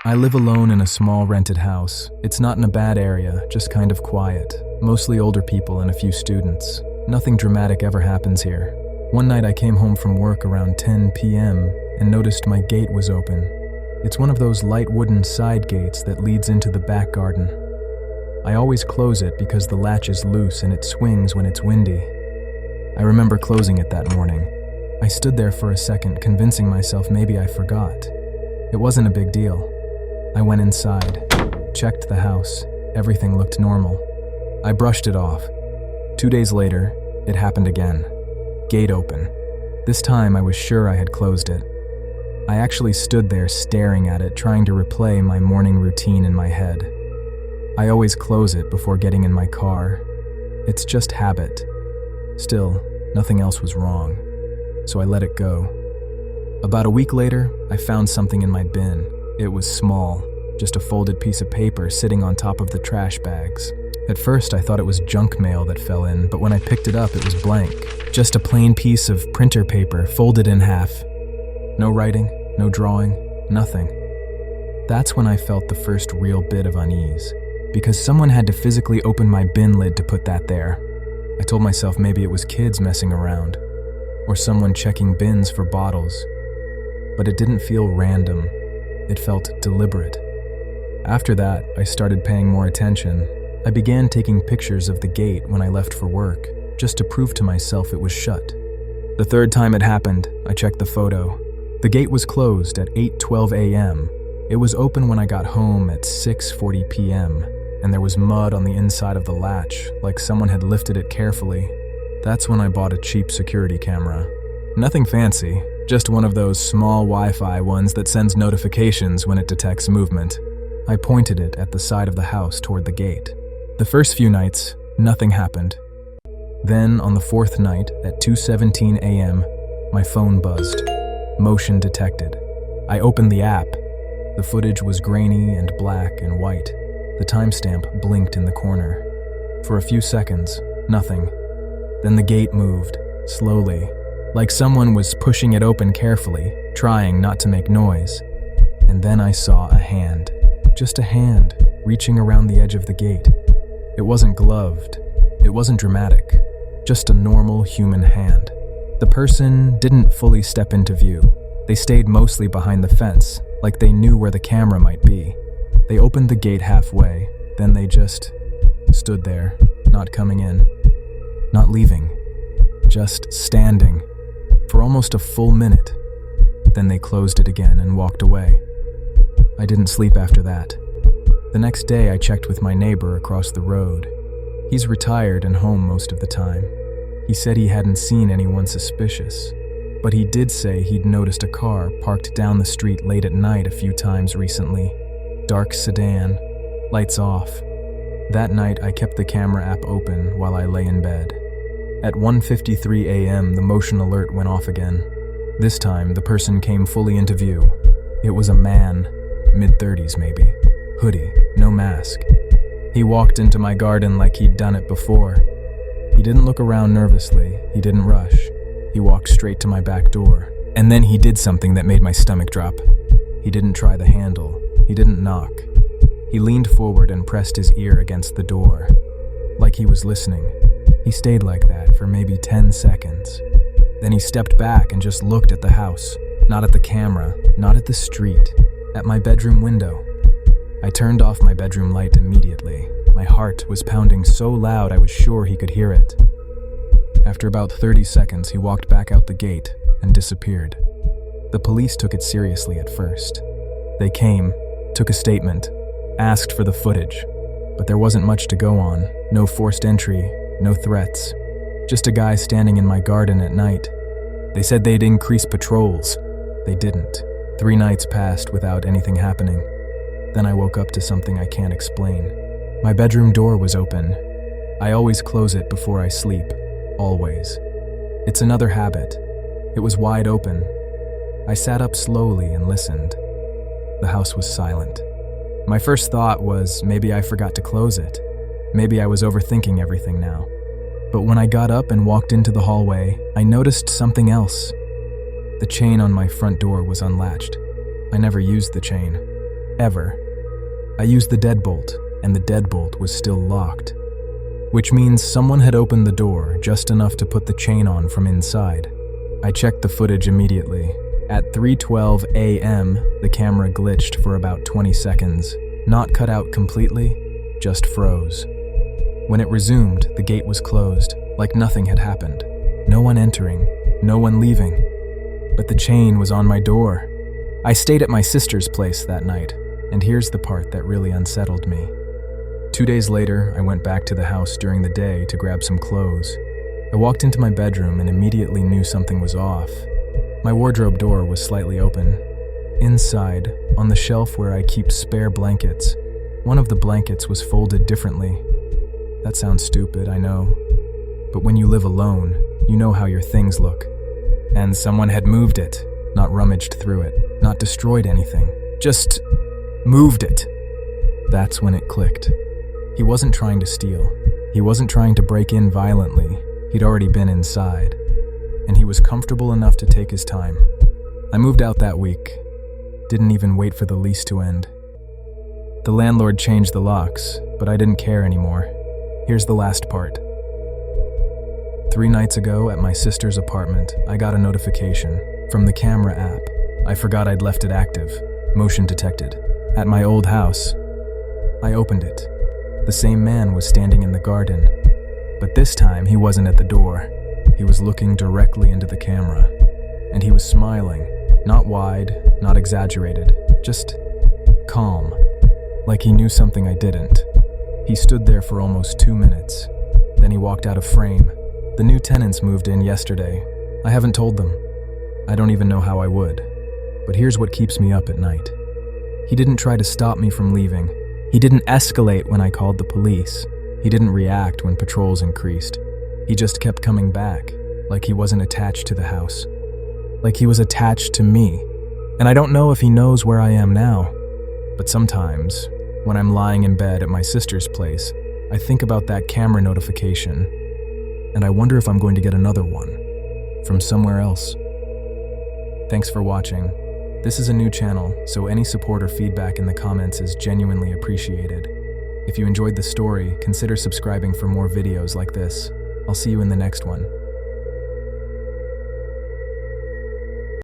I live alone in a small rented house. It's not in a bad area, just kind of quiet. Mostly older people and a few students. Nothing dramatic ever happens here. One night I came home from work around 10 p.m. and noticed my gate was open. It's one of those light wooden side gates that leads into the back garden. I always close it because the latch is loose and it swings when it's windy. I remember closing it that morning. I stood there for a second, convincing myself maybe I forgot. It wasn't a big deal. I went inside, checked the house. Everything looked normal. I brushed it off. 2 days later, it happened again. Gate open. This time I was sure I had closed it. I actually stood there staring at it, trying to replay my morning routine in my head. I always close it before getting in my car. It's just habit. Still, nothing else was wrong, so I let it go. About a week later, I found something in my bin. It was small, just a folded piece of paper sitting on top of the trash bags. At first, I thought it was junk mail that fell in, but when I picked it up, it was blank. Just a plain piece of printer paper folded in half. No writing, no drawing, nothing. That's when I felt the first real bit of unease, because someone had to physically open my bin lid to put that there. I told myself maybe it was kids messing around, or someone checking bins for bottles. But it didn't feel random. It felt deliberate. After that, I started paying more attention. I began taking pictures of the gate when I left for work, just to prove to myself it was shut. The third time it happened, I checked the photo. The gate was closed at 8:12 a.m. It was open when I got home at 6:40 p.m., and there was mud on the inside of the latch, like someone had lifted it carefully. That's when I bought a cheap security camera. Nothing fancy, just one of those small Wi-Fi ones that sends notifications when it detects movement. I pointed it at the side of the house toward the gate. The first few nights, nothing happened. Then, on the fourth night, at 2:17 a.m., my phone buzzed. Motion detected. I opened the app. The footage was grainy and black and white. The timestamp blinked in the corner. For a few seconds, nothing. Then the gate moved, slowly, like someone was pushing it open carefully, trying not to make noise. And then I saw a hand. Just a hand, reaching around the edge of the gate. It wasn't gloved. It wasn't dramatic. Just a normal human hand. The person didn't fully step into view. They stayed mostly behind the fence, like they knew where the camera might be. They opened the gate halfway, then they just stood there, not coming in, not leaving, just standing for almost a full minute. Then they closed it again and walked away. I didn't sleep after that. The next day I checked with my neighbor across the road. He's retired and home most of the time. He said he hadn't seen anyone suspicious, but he did say he'd noticed a car parked down the street late at night a few times recently. Dark sedan, lights off. That night I kept the camera app open while I lay in bed. At 1:53 a.m. the motion alert went off again. This time the person came fully into view. It was a man, mid-30s maybe, hoodie, no mask. He walked into my garden like he'd done it before. He didn't look around nervously, he didn't rush. He walked straight to my back door. And then he did something that made my stomach drop. He didn't try the handle. He didn't knock. He leaned forward and pressed his ear against the door, like he was listening. He stayed like that for maybe 10 seconds. Then he stepped back and just looked at the house, not at the camera, not at the street, at my bedroom window. I turned off my bedroom light immediately. My heart was pounding so loud I was sure he could hear it. After about 30 seconds, he walked back out the gate and disappeared. The police took it seriously at first. They came, took a statement, asked for the footage, but there wasn't much to go on. No forced entry, no threats. Just a guy standing in my garden at night. They said they'd increase patrols. They didn't. 3 nights passed without anything happening. Then I woke up to something I can't explain. My bedroom door was open. I always close it before I sleep. Always. It's another habit. It was wide open. I sat up slowly and listened. The house was silent. My first thought was maybe I forgot to close it. Maybe I was overthinking everything now. But when I got up and walked into the hallway, I noticed something else. The chain on my front door was unlatched. I never used the chain. ever. I used the deadbolt, and the deadbolt was still locked, which means someone had opened the door just enough to put the chain on from inside. I checked the footage immediately. At 3:12 a.m., the camera glitched for about 20 seconds. Not cut out completely, just froze. When it resumed, the gate was closed, like nothing had happened. No one entering, no one leaving. But the chain was on my door. I stayed at my sister's place that night, and here's the part that really unsettled me. 2 days later, I went back to the house during the day to grab some clothes. I walked into my bedroom and immediately knew something was off. My wardrobe door was slightly open. Inside, on the shelf where I keep spare blankets, one of the blankets was folded differently. That sounds stupid, I know. But when you live alone, you know how your things look. And someone had moved it, not rummaged through it, not destroyed anything, just moved it. That's when it clicked. He wasn't trying to steal. He wasn't trying to break in violently. He'd already been inside. And he was comfortable enough to take his time. I moved out that week. Didn't even wait for the lease to end. The landlord changed the locks, but I didn't care anymore. Here's the last part. 3 nights ago at my sister's apartment, I got a notification from the camera app. I forgot I'd left it active, motion detected, at my old house. I opened it. The same man was standing in the garden, but this time he wasn't at the door. He was looking directly into the camera, and he was smiling, not wide, not exaggerated, just calm, like he knew something I didn't. He stood there for almost 2 minutes. Then he walked out of frame. The new tenants moved in yesterday. I haven't told them. I don't even know how I would. But here's what keeps me up at night. He didn't try to stop me from leaving. He didn't escalate when I called the police. He didn't react when patrols increased. He just kept coming back, like he wasn't attached to the house. Like he was attached to me. And I don't know if he knows where I am now. But sometimes, when I'm lying in bed at my sister's place, I think about that camera notification, and I wonder if I'm going to get another one from somewhere else. Thanks for watching. This is a new channel, so any support or feedback in the comments is genuinely appreciated. If you enjoyed the story, consider subscribing for more videos like this. I'll see you in the next one.